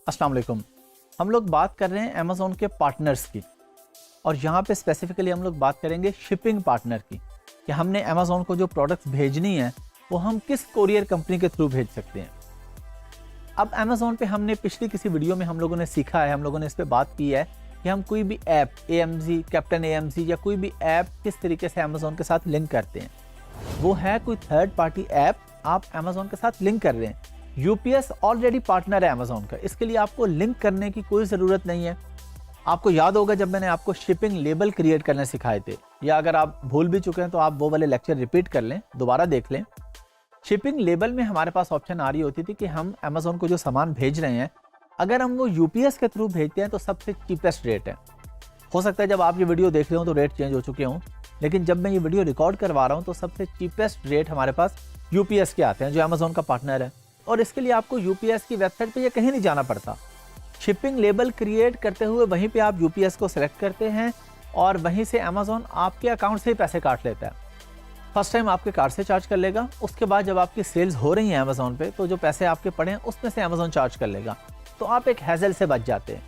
अस्सलाम वालेकुम। हम लोग बात कर रहे हैं अमेज़ॉन के पार्टनर्स की और यहाँ पे स्पेसिफिकली हम लोग बात करेंगे शिपिंग पार्टनर की कि हमने अमेज़ॉन को जो प्रोडक्ट्स भेजनी है वो हम किस कोरियर कंपनी के थ्रू भेज सकते हैं। अब अमेज़ॉन पे हमने पिछली किसी वीडियो में हम लोगों ने सीखा है, हम लोगों ने इस पर बात की है कि हम कोई भी ऐप AMZ, कैप्टन AMZ या कोई भी ऐप किस तरीके से अमेज़ॉन के साथ लिंक करते हैं। वो है कोई थर्ड पार्टी ऐप आप अमेज़ॉन के साथ लिंक कर रहे हैं। UPS ऑलरेडी पार्टनर है अमेज़ॉन का, इसके लिए आपको लिंक करने की कोई ज़रूरत नहीं है। आपको याद होगा जब मैंने आपको शिपिंग लेबल क्रिएट करने सिखाए थे, या अगर आप भूल भी चुके हैं तो आप वो वाले लेक्चर रिपीट कर लें, दोबारा देख लें। शिपिंग लेबल में हमारे पास ऑप्शन आ रही होती थी कि हम अमेज़ॉन को जो सामान भेज रहे हैं, अगर हम वो UPS के थ्रू भेजते हैं तो सबसे चीपेस्ट रेट है। हो सकता है जब आप ये वीडियो देख रहे हो तो रेट चेंज हो चुके हों, लेकिन जब मैं ये वीडियो रिकॉर्ड करवा रहा हूँ तो सबसे चीपेस्ट रेट हमारे पास UPS के आते हैं जो अमेज़ॉन का पार्टनर है। और इसके लिए आपको UPS की वेबसाइट पे या कहीं नहीं जाना पड़ता। शिपिंग लेबल क्रिएट करते हुए वहीं पे आप UPS को सिलेक्ट करते हैं और वहीं से अमेज़ॉन आपके अकाउंट से ही पैसे काट लेता है। फर्स्ट टाइम आपके कार्ड से चार्ज कर लेगा, उसके बाद जब आपकी सेल्स हो रही हैं अमेज़ॉन पे तो जो पैसे आपके पड़े हैं उसमें से अमेज़ॉन चार्ज कर लेगा। तो आप एक हैजल से बच जाते हैं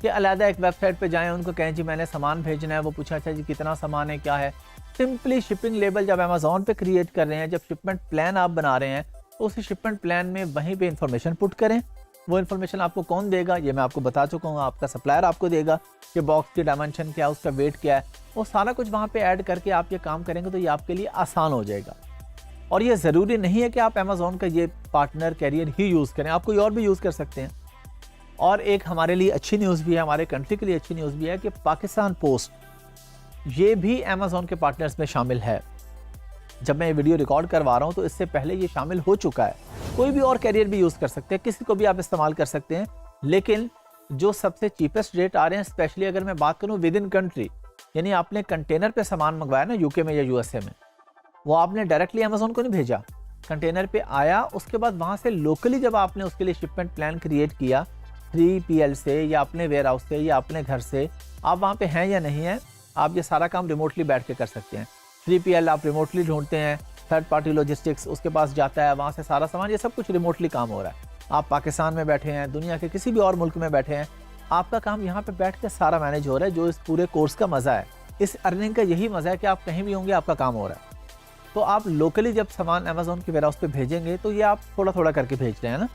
कि अलग एक वेबसाइट पे जाएं, उनको कहें जी मैंने सामान भेजना है, वो पूछा अच्छा जी कितना सामान है, क्या है। सिंपली शिपिंग लेबल जब अमेज़ॉन पे क्रिएट कर रहे हैं, जब शिपमेंट प्लान आप बना रहे हैं तो उसी शिपमेंट प्लान में वहीं पे इंफॉर्मेशन पुट करें। वो इन्फॉर्मेशन आपको कौन देगा ये मैं आपको बता चुका हूँ, आपका सप्लायर आपको देगा कि बॉक्स की डायमेंशन क्या है, उसका वेट क्या है, वो सारा कुछ वहाँ पे ऐड करके आप ये काम करेंगे तो ये आपके लिए आसान हो जाएगा। और ये ज़रूरी नहीं है कि आप अमेज़ॉन का ये पार्टनर कैरियर ही यूज़ करें, आप कोई और भी यूज़ कर सकते हैं। और एक हमारे लिए अच्छी न्यूज़ भी है, हमारे कंट्री के लिए अच्छी न्यूज़ भी है कि पाकिस्तान पोस्ट ये भी अमेज़ॉन के पार्टनर्स में शामिल है। जब मैं ये वीडियो रिकॉर्ड करवा रहा हूँ तो इससे पहले ये शामिल हो चुका है। कोई भी और कैरियर भी यूज़ कर सकते हैं, किसी को भी आप इस्तेमाल कर सकते हैं, लेकिन जो सबसे चीपेस्ट रेट आ रहे हैं, स्पेशली अगर मैं बात करूँ विद इन कंट्री, यानी आपने कंटेनर पे सामान मंगवाया ना UK में या USA में, वो आपने डायरेक्टली अमेज़ॉन को नहीं भेजा, कंटेनर पे आया, उसके बाद वहाँ से लोकली जब आपने उसके लिए शिपमेंट प्लान क्रिएट किया 3PL से या अपने वेयर हाउस से या अपने घर से, आप वहाँ पे हैं या नहीं है, आप ये सारा काम रिमोटली बैठ के कर सकते हैं। 3PL आप रिमोटली ढूंढते हैं, थर्ड पार्टी लॉजिस्टिक्स उसके पास जाता है, वहाँ से सारा सामान, ये सब कुछ रिमोटली काम हो रहा है। आप पाकिस्तान में बैठे हैं, दुनिया के किसी भी और मुल्क में बैठे हैं, आपका काम यहाँ पे बैठ के सारा मैनेज हो रहा है। जो इस पूरे कोर्स का मज़ा है, इस अर्निंग का यही मज़ा है कि आप कहीं भी होंगे आपका काम हो रहा है। तो आप लोकली जब सामान अमेज़ॉन के वेयर हाउस पे भेजेंगे तो ये आप थोड़ा थोड़ा करके भेज रहे हैं ना,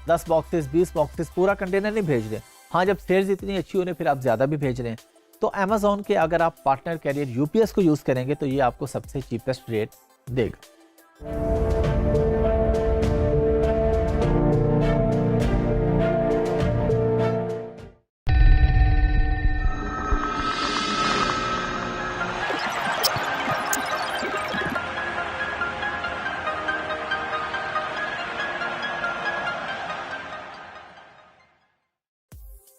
10 बॉक्सेस 20 बॉक्सेस, पूरा कंटेनर नहीं भेज रहे। हाँ, जब सेल्स इतनी अच्छी हो रही है फिर आप ज़्यादा भी भेज रहे हैं। तो अमेज़ॉन के अगर आप पार्टनर कैरियर UPS को यूज़ करेंगे तो ये आपको सबसे चीपेस्ट रेट देगा।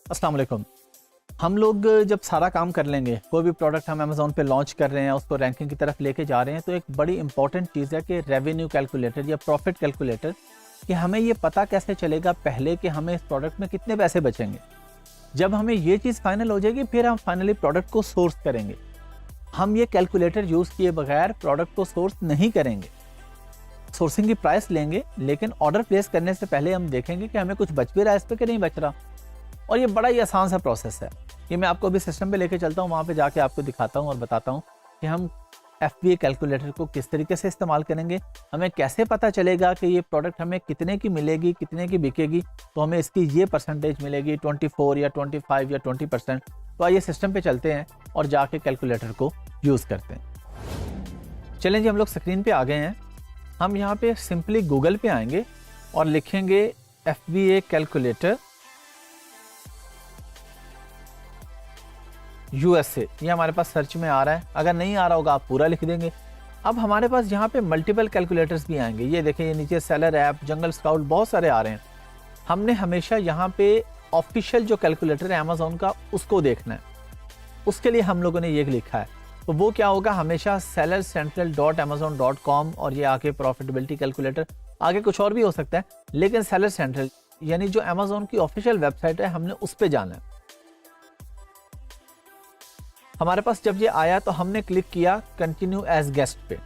अस्सलाम वालेकुम। हम लोग जब सारा काम कर लेंगे, कोई भी प्रोडक्ट हम अमेज़ॉन पे लॉन्च कर रहे हैं, उसको रैंकिंग की तरफ लेके जा रहे हैं, तो एक बड़ी इंपॉर्टेंट चीज़ है कि रेवेन्यू कैलकुलेटर या प्रॉफिट कैलकुलेटर, कि हमें ये पता कैसे चलेगा पहले कि हमें इस प्रोडक्ट में कितने पैसे बचेंगे। जब हमें ये चीज़ फाइनल हो जाएगी फिर हम फाइनली प्रोडक्ट को सोर्स करेंगे। हम ये कैलकुलेटर यूज़ किए बगैर प्रोडक्ट को सोर्स नहीं करेंगे। सोर्सिंग की प्राइस लेंगे, लेकिन ऑर्डर प्लेस करने से पहले हम देखेंगे कि हमें कुछ बच भी रहा है इस पर कि नहीं बच रहा। और ये बड़ा ही आसान सा प्रोसेस है। ये मैं आपको अभी सिस्टम पे लेके चलता हूँ, वहाँ पे जाके आपको दिखाता हूँ और बताता हूँ कि हम FBA कैलकुलेटर को किस तरीके से इस्तेमाल करेंगे। हमें कैसे पता चलेगा कि ये प्रोडक्ट हमें कितने की मिलेगी, कितने की बिकेगी, तो हमें इसकी ये परसेंटेज मिलेगी 24 या 25 या 20%। तो आइए सिस्टम पे चलते हैं और जाके कैलकुलेटर को यूज़ करते हैं। चलें जी, हम लोग स्क्रीन पर आ गए हैं। हम यहाँ पे सिंपली गूगल पे आएंगे और लिखेंगे FBA कैलकुलेटर USA, ये हमारे पास सर्च में आ रहा है। अगर नहीं आ रहा होगा आप पूरा लिख देंगे। अब हमारे पास यहाँ पे मल्टीपल कैलकुलेटर्स भी आएंगे। ये देखें, ये नीचे सेलर ऐप, जंगल स्काउट, बहुत सारे आ रहे हैं। हमने हमेशा यहाँ पे ऑफिशियल जो कैलकुलेटर है अमेज़ॉन का उसको देखना है। उसके लिए हम लोगों ने ये लिखा है, तो वो क्या होगा, हमेशा sellercentral.amazon.com और ये आके प्रॉफिटेबिलिटी कैलकुलेटर, आगे कुछ और भी हो सकता है, लेकिन सेलर सेंट्रल यानी जो अमेज़ॉन की ऑफिशियल वेबसाइट है हमने उस पर जाना है। हमारे पास जब ये आया तो हमने क्लिक किया कंटिन्यू एज गेस्ट पे।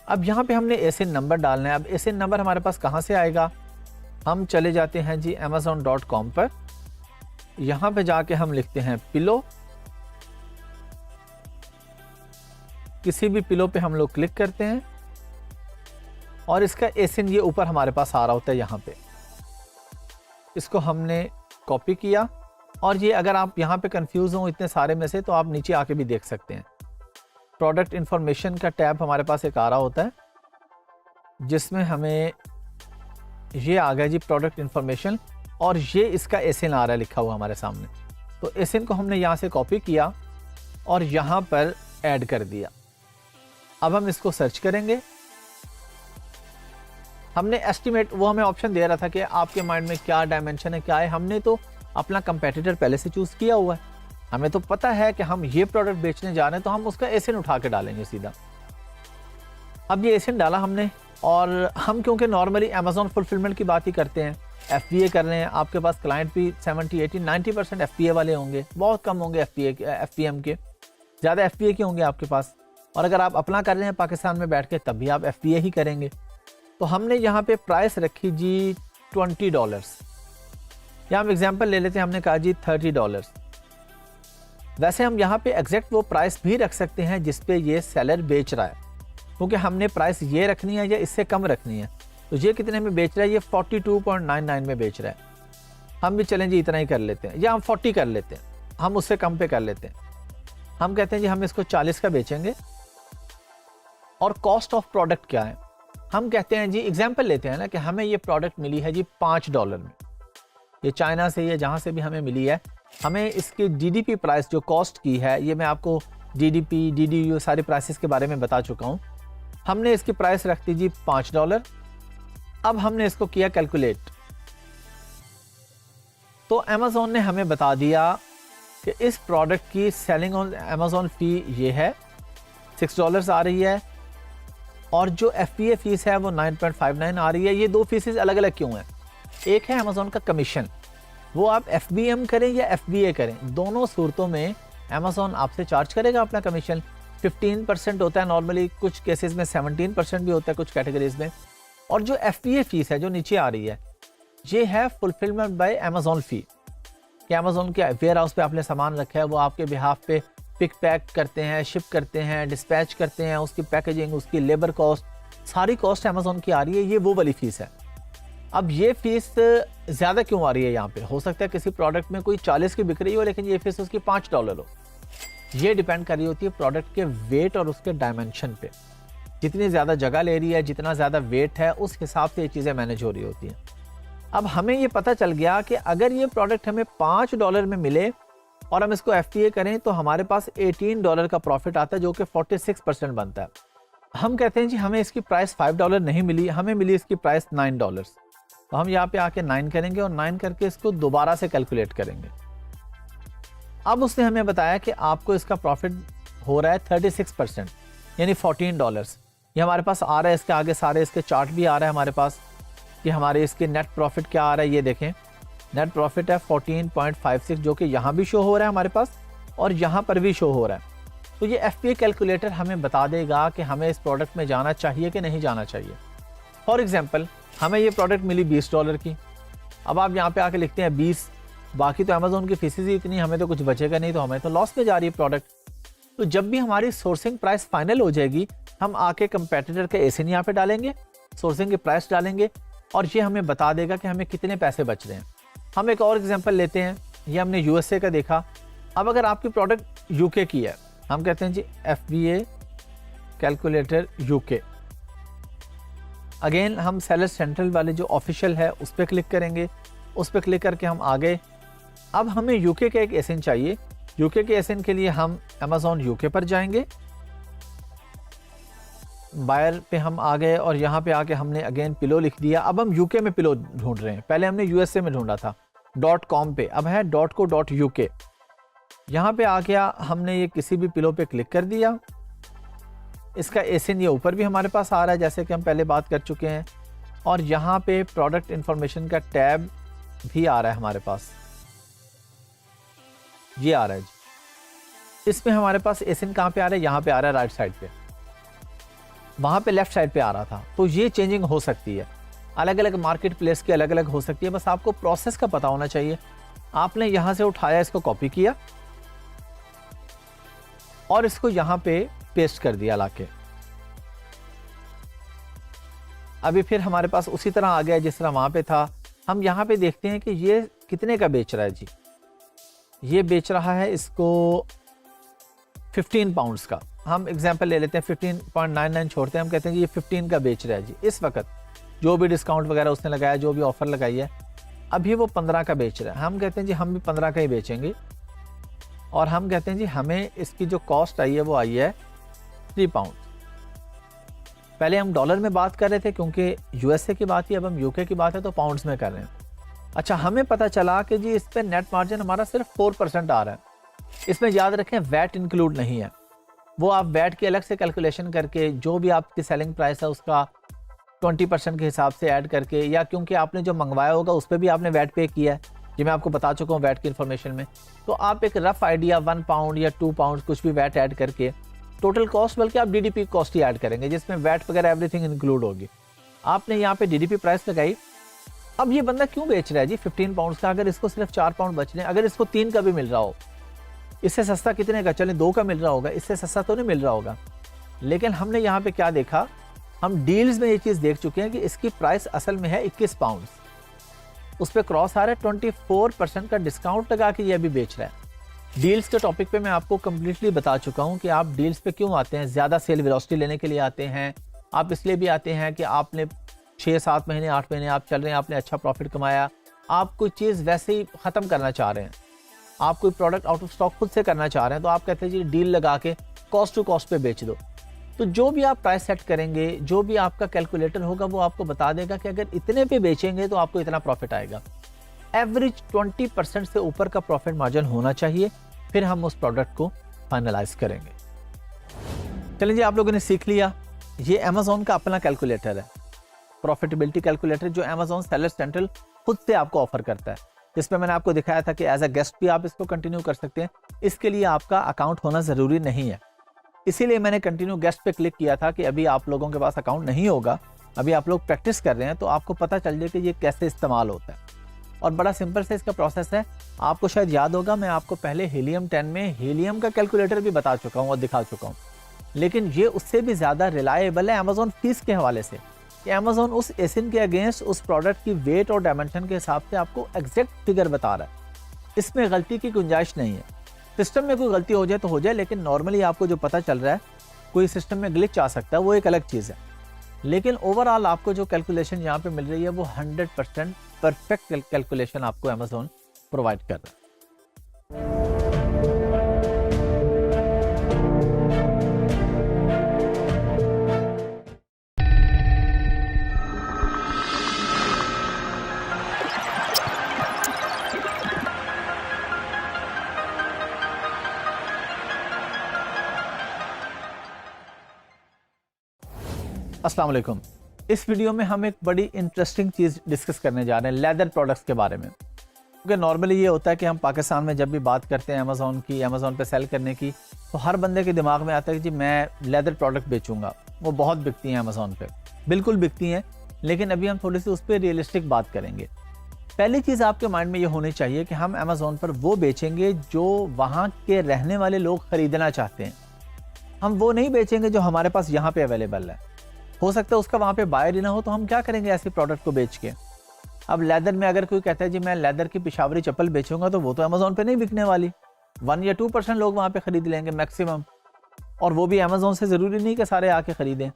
अब यहाँ पे हमने एसिन नंबर डालना है। अब एसिन नंबर हमारे पास कहाँ से आएगा, हम चले जाते हैं जी amazon.com पर। यहाँ पे जाके हम लिखते हैं पिलो। किसी भी पिलो पे हम लोग क्लिक करते हैं और इसका एसिन ये ऊपर हमारे पास आ रहा होता है यहाँ पे। इसको हमने कॉपी किया और ये अगर आप यहाँ पे कंफ्यूज हो इतने सारे में से तो आप नीचे आके भी देख सकते हैं। प्रोडक्ट इंफॉर्मेशन का टैब हमारे पास एक आ रहा होता है जिसमें हमें ये आ गया जी प्रोडक्ट इंफॉर्मेशन और ये इसका एसिन आ रहा है लिखा हुआ हमारे सामने। तो एसिन को हमने यहाँ से कॉपी किया और यहाँ पर ऐड कर दिया। अब हम इसको सर्च करेंगे। हमने एस्टिमेट, वो हमें ऑप्शन दे रहा था कि आपके माइंड में क्या डायमेंशन है, क्या है। हमने तो अपना कंपेटिटर पहले से चूज किया हुआ है। हमें तो पता है कि हम ये प्रोडक्ट बेचने जा रहे हैं तो हम उसका एसिन उठा के डालेंगे सीधा। अब ये एसिन डाला हमने और हम क्योंकि नॉर्मली अमेजोन फुलफिलमेंट की बात ही करते हैं, FBA कर रहे हैं, आपके पास क्लाइंट भी 70-80-90% FBA वाले होंगे, बहुत कम होंगे FPM के, ज़्यादा FBA के होंगे आपके पास। और अगर आप अपना कर रहे हैं पाकिस्तान में बैठ के तब भी आप FBA ही करेंगे। तो हमने यहाँ पे प्राइस रखी जी $20। यहाँ हम एग्जाम्पल ले लेते हैं, हमने कहा जी $30। वैसे हम यहाँ पे एग्जैक्ट वो प्राइस भी रख सकते हैं जिस पे ये सेलर बेच रहा है, क्योंकि हमने प्राइस ये रखनी है या इससे कम रखनी है। तो ये कितने में बेच रहा है, ये 42.99 में बेच रहा है। हम भी चलें जी इतना ही कर लेते हैं, या हम 40 कर लेते हैं, हम उससे कम पे कर लेते हैं। हम कहते हैं जी हम इसको 40 का बेचेंगे। और कॉस्ट ऑफ प्रोडक्ट क्या है, हम कहते हैं जी एग्जाम्पल लेते हैं ना कि हमें ये प्रोडक्ट मिली है जी $5 में। ये चाइना से या जहाँ से भी हमें मिली है, हमें इसकी DDP प्राइस जो कॉस्ट की है, ये मैं आपको DDP DDU सारे प्राइसेस के बारे में बता चुका हूँ। हमने इसकी प्राइस रख दी जी $5। अब हमने इसको किया कैलकुलेट, तो अमेजोन ने हमें बता दिया कि इस प्रोडक्ट की सेलिंग ऑन अमेजोन फी ये है $6 आ रही है और जो FBA फीस है वो 9.59 आ रही है। ये दो फीसेस अलग अलग क्यों हैं? एक है अमेजोन का कमीशन, वो आप FBM करें या FBA करें, दोनों सूरतों में अमेजोन आपसे चार्ज करेगा अपना कमीशन। 15% होता है नॉर्मली, कुछ केसेस में 17% भी होता है कुछ कैटेगरीज में। और जो FBA फीस है जो नीचे आ रही है, ये है फुलफिलमेंट बाय अमेजोन फी, कि अमेजोन के वेयर हाउस पे आपने सामान रखा है, वो आपके बिहाफ पे पिक पैक करते हैं, शिप करते हैं, डिस्पैच करते हैं, उसकी पैकेजिंग, उसकी लेबर कॉस्ट, सारी कॉस्ट अमेजोन की आ रही है, ये वो वाली फीस है। अब ये फीस ज़्यादा क्यों आ रही है यहाँ पे? हो सकता है किसी प्रोडक्ट में कोई 40 की बिक रही हो लेकिन ये फीस उसकी $5 हो। ये डिपेंड कर रही होती है प्रोडक्ट के वेट और उसके डायमेंशन पे। जितनी ज़्यादा जगह ले रही है, जितना ज़्यादा वेट है, उस हिसाब से ये चीज़ें मैनेज हो रही होती हैं। अब हमें ये पता चल गया कि अगर ये प्रोडक्ट हमें $5 में मिले और हम इसको FBA करें तो हमारे पास $18 का प्रॉफिट आता है, जो कि 46% बनता है। हम कहते हैं जी हमें इसकी प्राइस $5 नहीं मिली, हमें मिली इसकी प्राइस $9। तो हम यहाँ पे आके 9 करेंगे और 9 करके इसको दोबारा से कैलकुलेट करेंगे। अब उसने हमें बताया कि आपको इसका प्रॉफिट हो रहा है 36%, यानी $14। ये हमारे पास आ रहा है, इसके आगे सारे इसके चार्ट भी आ रहा है हमारे पास कि हमारे इसके नेट प्रॉफिट क्या आ रहा है। ये देखें, नेट प्रॉफिट है 14.56, जो कि यहाँ भी शो हो रहा है हमारे पास और यहाँ पर भी शो हो रहा है। तो ये FBA कैलकुलेटर हमें बता देगा कि हमें इस प्रोडक्ट में जाना चाहिए कि नहीं जाना चाहिए। फॉर एग्जाम्पल, हमें ये प्रोडक्ट मिली $20 की। अब आप यहाँ पे आके लिखते हैं 20, बाकी तो अमेजोन की फीसेस ही इतनी, हमें तो कुछ बचेगा नहीं, तो हमें तो लॉस में जा रही है प्रोडक्ट। तो जब भी हमारी सोर्सिंग प्राइस फाइनल हो जाएगी, हम आके कंपेटिटर के एसिन यहाँ पे डालेंगे, सोर्सिंग की प्राइस डालेंगे और ये हमें बता देगा कि हमें कितने पैसे बच रहे हैं। हम एक और एग्जांपल लेते हैं, ये हमने USA का देखा। अब अगर आपकी प्रोडक्ट UK की है, हम कहते हैं जी FBA कैलकुलेटर UK। अगेन हम सेलर सेंट्रल वाले जो ऑफिशियल है उस पर क्लिक करेंगे, उस पर क्लिक करके हम आगे। अब हमें UK का एक एसिन चाहिए। UK के एसिन के लिए हम अमेजोन UK पर जाएंगे, बायर पे हम आ गए और यहाँ पे आके हमने अगेन पिलो लिख दिया। अब हम UK में पिलो ढूंढ रहे हैं, पहले हमने USA में ढूंढा था .com पे, अब है .co.uk। यहाँ पे आ गया, हमने ये किसी भी पिलो पे क्लिक कर दिया। इसका एसिन ये ऊपर भी हमारे पास आ रहा है जैसे कि हम पहले बात कर चुके हैं, और यहाँ पे प्रोडक्ट इंफॉर्मेशन का टैब भी आ रहा है हमारे पास, ये आ रहा है जी। इसमें हमारे पास एसिन कहाँ पे आ रहा है? यहाँ पे आ रहा है राइट साइड पे, वहाँ पे लेफ्ट साइड पे आ रहा था। तो ये चेंजिंग हो सकती है। अलग अलग मार्केट प्लेस की अलग अलग हो सकती है, बस आपको प्रोसेस का पता होना चाहिए। आपने यहां से उठाया, इसको कॉपी किया और इसको यहां पे पेस्ट कर दिया लाके। अभी फिर हमारे पास उसी तरह आ गया जिस तरह वहां पे था। हम यहां पे देखते हैं कि ये कितने का बेच रहा है जी। ये बेच रहा है इसको 15 पाउंड्स का। हम एग्जांपल ले लेते हैं, 15.99 छोड़ते हैं, हम कहते हैं कि ये 15 का बेच रहा है जी। इस वक्त जो भी डिस्काउंट वगैरह उसने लगाया, जो भी ऑफर लगाई है, अभी वो 15 का बेच रहा है। हम कहते हैं जी हम भी 15 का ही बेचेंगे और हम कहते हैं जी हमें इसकी जो कॉस्ट आई है वो आई है 3 पाउंड। पहले हम डॉलर में बात कर रहे थे क्योंकि यूएसए की बात थी, अब हम यूके की बात है तो पाउंड्स में कर रहे हैं। अच्छा, हमें पता चला कि जी इस पर नेट मार्जिन हमारा सिर्फ 4% आ रहा है। इसमें याद रखें वैट इंक्लूड नहीं है, वो आप वैट की अलग से कैलकुलेशन करके जो भी आपकी सेलिंग प्राइस है उसका 20% के हिसाब से ऐड करके, या क्योंकि आपने जो मंगवाया होगा उस पर भी आपने वैट पे किया है, ये मैं आपको बता चुका हूँ वैट की इन्फॉर्मेशन में, तो आप एक रफ आइडिया 1 पाउंड या 2 पाउंड कुछ भी वैट ऐड करके टोटल कॉस्ट, बल्कि आप डीडीपी कॉस्ट ही ऐड करेंगे जिसमें वैट वगैरह एवरीथिंग इंक्लूड होगी। आपने यहाँ पे डीडीपी प्राइस लगाई। अब ये बंदा क्यों बेच रहा है जी 15 पाउंड का, अगर इसको सिर्फ 4 पाउंड बच रहे हैं, अगर इसको 3 का भी मिल रहा हो, इससे सस्ता कितने का, चले 2 का मिल रहा होगा, इससे सस्ता तो नहीं मिल रहा होगा। लेकिन हमने यहाँ पे क्या देखा, हम डील्स में ये चीज़ देख चुके हैं कि इसकी प्राइस असल में है 21 पाउंड, उस पर क्रॉस आ रहा है, 24% का डिस्काउंट लगा के ये अभी बेच रहा है। डील्स के टॉपिक पे मैं आपको कम्प्लीटली बता चुका हूँ कि आप डील्स पे क्यों आते हैं। ज़्यादा सेल वेलोसिटी लेने के लिए आते हैं, आप इसलिए भी आते हैं कि आपने 6-7 महीने 8 महीने आप चल रहे हैं, आपने अच्छा प्रॉफिट कमाया, आप कोई चीज़ वैसे ही ख़त्म करना चाह रहे हैं, आप कोई प्रोडक्ट आउट ऑफ स्टॉक खुद से करना चाह रहे हैं, तो आप कहते हैं जी डील लगा के कॉस्ट टू कॉस्ट पे बेच दो। तो जो भी आप प्राइस सेट करेंगे, जो भी आपका कैलकुलेटर होगा वो आपको बता देगा कि अगर इतने पे बेचेंगे तो आपको इतना प्रॉफिट आएगा। एवरेज 20% से ऊपर का प्रॉफिट मार्जिन होना चाहिए, फिर हम उस प्रोडक्ट को फाइनलाइज करेंगे। चलिए जी, आप लोगों ने सीख लिया, ये अमेज़ॉन का अपना कैलकुलेटर है, प्रॉफिटेबिलिटी कैलकुलेटर, जो अमेज़ॉन सेलर सेंट्रल खुद से आपको ऑफर करता है, जिसमें मैंने आपको दिखाया था कि एज अ गेस्ट भी आप इसको कंटिन्यू कर सकते हैं। इसके लिए आपका अकाउंट होना ज़रूरी नहीं है, इसीलिए मैंने कंटिन्यू गेस्ट पे क्लिक किया था कि अभी आप लोगों के पास अकाउंट नहीं होगा, अभी आप लोग प्रैक्टिस कर रहे हैं, तो आपको पता चल जाए कि ये कैसे इस्तेमाल होता है। और बड़ा सिंपल से इसका प्रोसेस है। आपको शायद याद होगा, मैं आपको पहले हीलियम 10 में हीलियम का कैलकुलेटर भी बता चुका हूँ और दिखा चुका हूँ, लेकिन ये उससे भी ज़्यादा रिलायबल है अमेज़ॉन फीस के हवाले से, कि अमेज़ॉन उस एसिन के अगेंस्ट उस प्रोडक्ट की वेट और डायमेंशन के हिसाब से आपको एग्जैक्ट फिगर बता रहा है। इसमें गलती की गुंजाइश नहीं है। सिस्टम में कोई गलती हो जाए तो हो जाए, लेकिन नॉर्मली आपको जो पता चल रहा है, कोई सिस्टम में ग्लिच आ सकता है, वो एक अलग चीज़ है, लेकिन ओवरऑल आपको जो कैलकुलेशन यहाँ पे मिल रही है वो 100% परफेक्ट कैलकुलेशन आपको अमेज़ॉन प्रोवाइड कर रहा है। अस्सलाम वालेकुम। इस वीडियो में हम एक बड़ी इंटरेस्टिंग चीज़ डिस्कस करने जा रहे हैं, लेदर प्रोडक्ट्स के बारे में। क्योंकि नॉर्मली ये होता है कि हम पाकिस्तान में जब भी बात करते हैं अमेज़ॉन की, अमेज़ॉन पे सेल करने की, तो हर बंदे के दिमाग में आता है कि जी मैं लेदर प्रोडक्ट बेचूंगा, वो बहुत बिकती हैं अमेज़ॉन पे, बिल्कुल बिकती हैं, लेकिन अभी हम थोड़ी सी उस पर रियलिस्टिक बात करेंगे। पहली चीज़ आपके माइंड में ये होनी चाहिए कि हम अमेज़ॉन पर वो बेचेंगे जो वहाँ के रहने वाले लोग ख़रीदना चाहते हैं। हम वो नहीं बेचेंगे जो हमारे पास यहाँ पे अवेलेबल है। हो सकता है उसका वहाँ पे बायर ही ना हो, तो हम क्या करेंगे ऐसे प्रोडक्ट को बेच के। अब लेदर में अगर कोई कहता है जी मैं लेदर की पिशावरी चप्पल बेचूंगा, तो वो तो अमेज़ॉन पे नहीं बिकने वाली, 1 या 2% लोग वहाँ पे ख़रीद लेंगे मैक्सिमम, और वो भी अमेज़ॉन से ज़रूरी नहीं कि सारे आके ख़रीदें।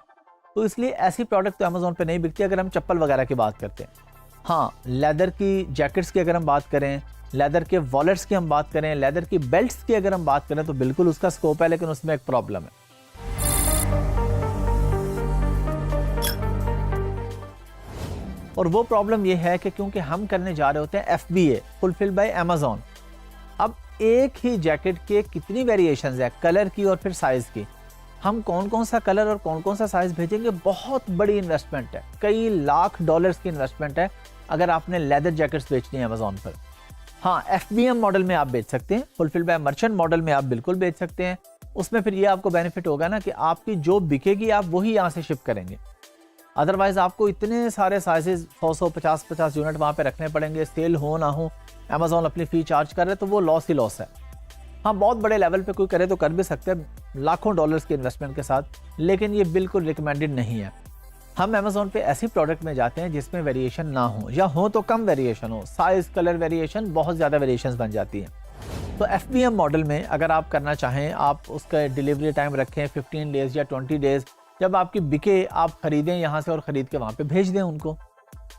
तो इसलिए ऐसी प्रोडक्ट तो अमेज़ॉन पे नहीं बिकती अगर हम चप्पल वगैरह की बात करते हैं। हाँ, लेदर की जैकेट्स की अगर हम बात करें, लेदर के वॉलेट्स की हम बात करें, लेदर की बेल्ट्स की अगर हम बात करें, तो बिल्कुल उसका स्कोप है, लेकिन उसमें एक प्रॉब्लम है। और वो प्रॉब्लम ये है कि क्योंकि हम करने जा रहे होते हैं FBA, फुलफिल बाय अमेज़ॉन। अब एक ही जैकेट के कितनी वेरिएशंस है, कलर की और फिर साइज़ की, हम कौन कौन सा कलर और कौन कौन सा साइज़ भेजेंगे, बहुत बड़ी इन्वेस्टमेंट है, कई लाख डॉलर्स की इन्वेस्टमेंट है अगर आपने लेदर जैकेट्स बेचनी है अमेज़ॉन पर। हाँ, FBM मॉडल में आप बेच सकते हैं, फुलफिल बाय मर्चेंट मॉडल में आप बिल्कुल बेच सकते हैं। उसमें फिर ये आपको बेनिफिट होगा ना कि आपकी जो बिकेगी आप वही यहाँ से शिप करेंगे। अदरवाइज आपको इतने सारे साइजेस 100 50 यूनिट वहाँ पे रखने पड़ेंगे, सेल हो ना हो, अमेजोन अपनी फ़ी चार्ज कर रहे तो वो लॉस ही लॉस है। हाँ, बहुत बड़े लेवल पे कोई करे तो कर भी सकते हैं लाखों डॉलर्स के इन्वेस्टमेंट के साथ, लेकिन ये बिल्कुल रिकमेंडेड नहीं है। हम अमेजोन पे ऐसी प्रोडक्ट में जाते हैं जिसमें वेरिएशन ना हो, या हो तो कम वेरिएशन हो, साइज कलर वेरिएशन, बहुत ज़्यादा वेरिएशन बन जाती हैं। तो FBM मॉडल में अगर आप करना चाहें, आप उसका डिलीवरी टाइम रखें 15 डेज़ या 20 डेज़, जब आपकी बिके आप ख़रीदें यहाँ से और ख़रीद के वहाँ पे भेज दें उनको।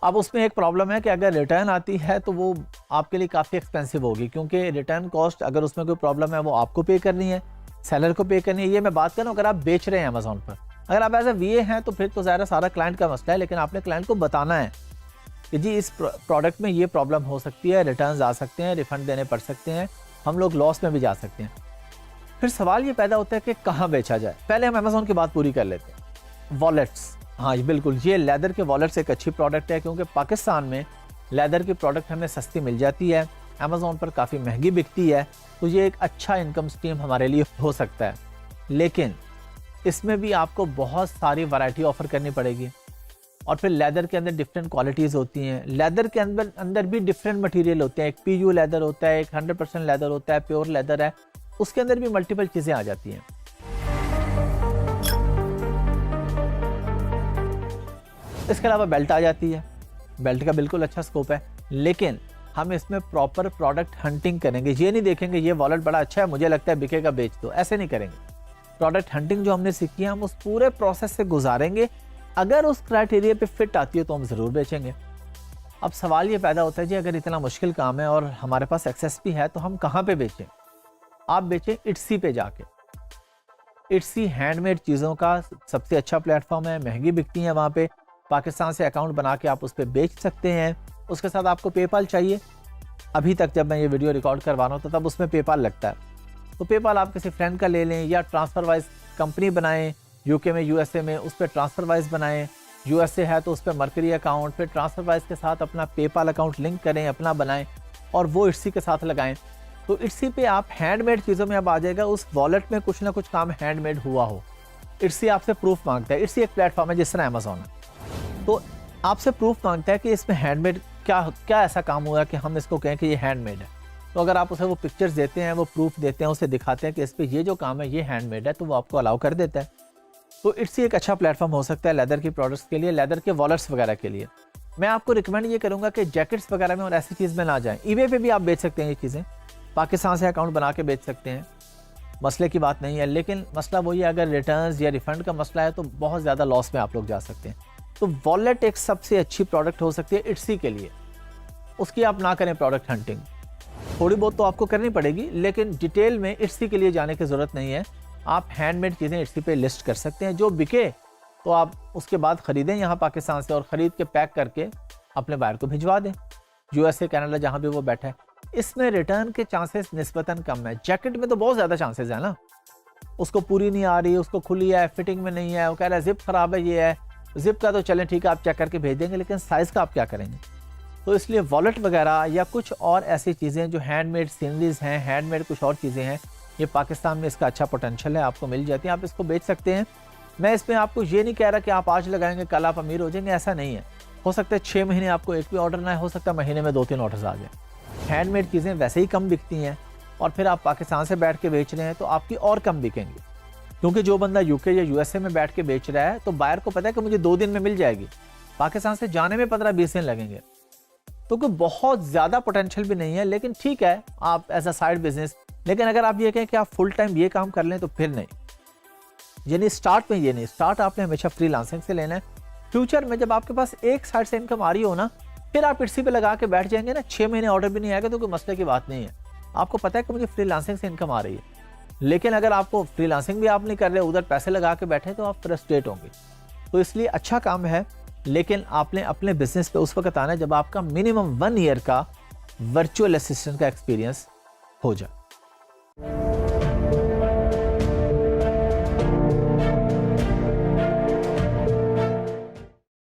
अब उसमें एक प्रॉब्लम है कि अगर रिटर्न आती है तो वो आपके लिए काफ़ी एक्सपेंसिव होगी, क्योंकि रिटर्न कॉस्ट अगर उसमें कोई प्रॉब्लम है वो आपको पे करनी है, सेलर को पे करनी है। ये मैं बात कर रहा हूँ अगर आप बेच रहे हैं अमेजोन पर। अगर आप एज ए VA हैं तो फिर तो ज़ाहिर सारा क्लाइंट का मसला है, लेकिन आपने क्लाइंट को बताना है कि जी इस प्रोडक्ट में ये प्रॉब्लम हो सकती है, रिटर्न आ सकते हैं, रिफंड देने पड़ सकते हैं, हम लोग लॉस में भी जा सकते हैं। फिर सवाल ये पैदा होता है कि कहाँ बेचा जाए। पहले हम अमेजोन की बात पूरी कर लेते हैं। वॉलेट्स, हाँ बिल्कुल, ये लेदर के वॉलेट्स एक अच्छी प्रोडक्ट है, क्योंकि पाकिस्तान में लेदर की प्रोडक्ट हमें सस्ती मिल जाती है, अमेजोन पर काफ़ी महंगी बिकती है, तो ये एक अच्छा इनकम स्ट्रीम हमारे लिए हो सकता है। लेकिन इसमें भी आपको बहुत सारी वैरायटी ऑफर करनी पड़ेगी, और फिर लेदर के अंदर डिफरेंट क्वालिटीज़ होती हैं। लेदर के अंदर भी डिफरेंट मटेरियल होते हैं, एक PU लेदर होता है, एक 100% लेदर होता है, प्योर लेदर है, उसके अंदर भी मल्टीपल चीज़ें आ जाती हैं। इसके अलावा बेल्ट आ जाती है, बेल्ट का बिल्कुल अच्छा स्कोप है, लेकिन हम इसमें प्रॉपर प्रोडक्ट हंटिंग करेंगे। ये नहीं देखेंगे ये वॉलेट बड़ा अच्छा है, मुझे लगता है बिकेगा, बेच दो, ऐसे नहीं करेंगे। प्रोडक्ट हंटिंग जो हमने सीखी है हम उस पूरे प्रोसेस से गुजारेंगे, अगर उस क्राइटेरिया पे फिट आती है तो हम ज़रूर बेचेंगे। अब सवाल ये पैदा होता है जी अगर इतना मुश्किल काम है और हमारे पास एक्सेस भी है तो हम कहाँ पे बेचें? आप बेचें इट्सी पे जाके। इट्सी हैंडमेड चीज़ों का सबसे अच्छा प्लेटफॉर्म है, महंगी बिकती हैं वहाँ पे। पाकिस्तान से अकाउंट बना के आप उस पर बेच सकते हैं। उसके साथ आपको पेपाल चाहिए। अभी तक जब मैं ये वीडियो रिकॉर्ड करवा रहा हूँ तो तब उसमें पेपाल लगता है, तो पेपाल आप किसी फ्रेंड का ले लें, या ट्रांसफ़र वाइज कंपनी बनाएं, UK में USA में उस पर ट्रांसफ़र वाइज बनाएं। USA है तो उस पर मर्करी अकाउंट, फिर ट्रांसफ़र वाइज के साथ अपना पेपाल अकाउंट लिंक करें, अपना बनाएं और वो इट्सी के साथ लगाएं। तो इट्सी पे आप हैंडमेड चीज़ों में अब आ जाएगा, उस वॉलेट में कुछ ना कुछ काम हैंडमेड हुआ हो। इट्सी आपसे प्रूफ मांगता है। इट्सी एक प्लेटफॉर्म है जिस तरह अमेजोन है, तो आपसे प्रूफ मांगता है कि इसमें हैंडमेड क्या ऐसा काम हुआ कि हम इसको कहें कि ये हैंडमेड है। तो अगर आप उसे वो पिक्चर्स देते हैं, वो प्रूफ देते हैं, उसे दिखाते हैं कि इस पर ये जो काम है ये हैंडमेड है, तो वो आपको अलाउ कर देता है। तो इट्सी एक अच्छा प्लेटफॉर्म हो सकता है लेदर की प्रोडक्ट्स के लिए, लेदर के वॉलेट्स वगैरह के लिए। मैं आपको रिकमेंड ये करूँगा कि जैकेट्स वगैरह में और ऐसी चीज़ में ना जाएँ। ईबे पे भी आप बेच सकते हैं ये चीज़ें, पाकिस्तान से अकाउंट बना के बेच सकते हैं, मसले की बात नहीं है। लेकिन मसला वही है, अगर रिटर्न्स या रिफंड का मसला है तो बहुत ज़्यादा लॉस में आप लोग जा सकते हैं। तो वॉलेट एक सबसे अच्छी प्रोडक्ट हो सकती है इट्सी के लिए। उसकी आप ना करें प्रोडक्ट हंटिंग, थोड़ी बहुत तो आपको करनी पड़ेगी, लेकिन डिटेल में इट्सी के लिए जाने की ज़रूरत नहीं है। आप हैंडमेड चीज़ें इट्सी पे लिस्ट कर सकते हैं, जो बिके तो आप उसके बाद ख़रीदें यहाँ पाकिस्तान से, और ख़रीद के पैक करके अपने बायर को भिजवा दें, USA कनाडा जहाँ भी वो बैठा है। इसमें रिटर्न के चांसेस निस्बतन कम है। जैकेट में तो बहुत ज़्यादा चांसेस है ना, उसको पूरी नहीं आ रही, उसको खुली है, फिटिंग में नहीं है, वो कह रहा है जिप ख़राब है, ये है। जिप का तो चलें ठीक है, आप चेक करके भेज देंगे, लेकिन साइज़ का आप क्या करेंगे? तो इसलिए वॉलेट वगैरह या कुछ और ऐसी चीज़ें जो हैंडमेड सीनरीज हैं, हैंडमेड कुछ और चीज़ें हैं, ये पाकिस्तान में इसका अच्छा पोटेंशियल है, आपको मिल जाती हैं, आप इसको बेच सकते हैं। मैं इसमें आपको ये नहीं कह रहा कि आप आज लगाएंगे कल आप अमीर हो जाएंगे, ऐसा नहीं है। हो सकता है 6 महीने आपको एक भी ऑर्डर ना है, हो सकता है महीने में 2-3 ऑर्डर्स आ जाए। हैंडमेड चीज़ें वैसे ही कम बिकती हैं, और फिर आप पाकिस्तान से बैठ के बेच रहे हैं तो आपकी और कम बिकेंगी, क्योंकि जो बंदा UK या USA में बैठ के बेच रहा है तो बायर को पता है कि मुझे 2 दिन में मिल जाएगी, पाकिस्तान से जाने में 15-20 दिन लगेंगे। तो कोई बहुत ज़्यादा पोटेंशियल भी नहीं है, लेकिन ठीक है आप एज अ साइड बिजनेस। लेकिन अगर आप ये कहें कि आप फुल टाइम ये काम कर लें तो फिर नहीं, यानी स्टार्ट में ये नहीं। स्टार्ट आपने हमेशा फ्रीलांसिंग से लेना है। फ्यूचर में जब आपके पास एक साइड से इनकम आ रही हो ना, फिर आप इट्सी पे लगा के बैठ जाएंगे ना, 6 महीने ऑर्डर भी नहीं आएगा तो कोई मसले की बात नहीं है। आपको पता है कि मुझे फ्रीलांसिंग से इनकम आ रही है, लेकिन अगर आपको फ्रीलांसिंग भी आप नहीं कर रहे, उधर पैसे लगा के बैठे, तो आप फ्रस्ट्रेट होंगे। तो इसलिए अच्छा काम है, लेकिन आपने अपने बिजनेस पे उस वक्त आना है जब आपका मिनिमम 1 ईयर का वर्चुअल असिस्टेंट का एक्सपीरियंस हो जाए।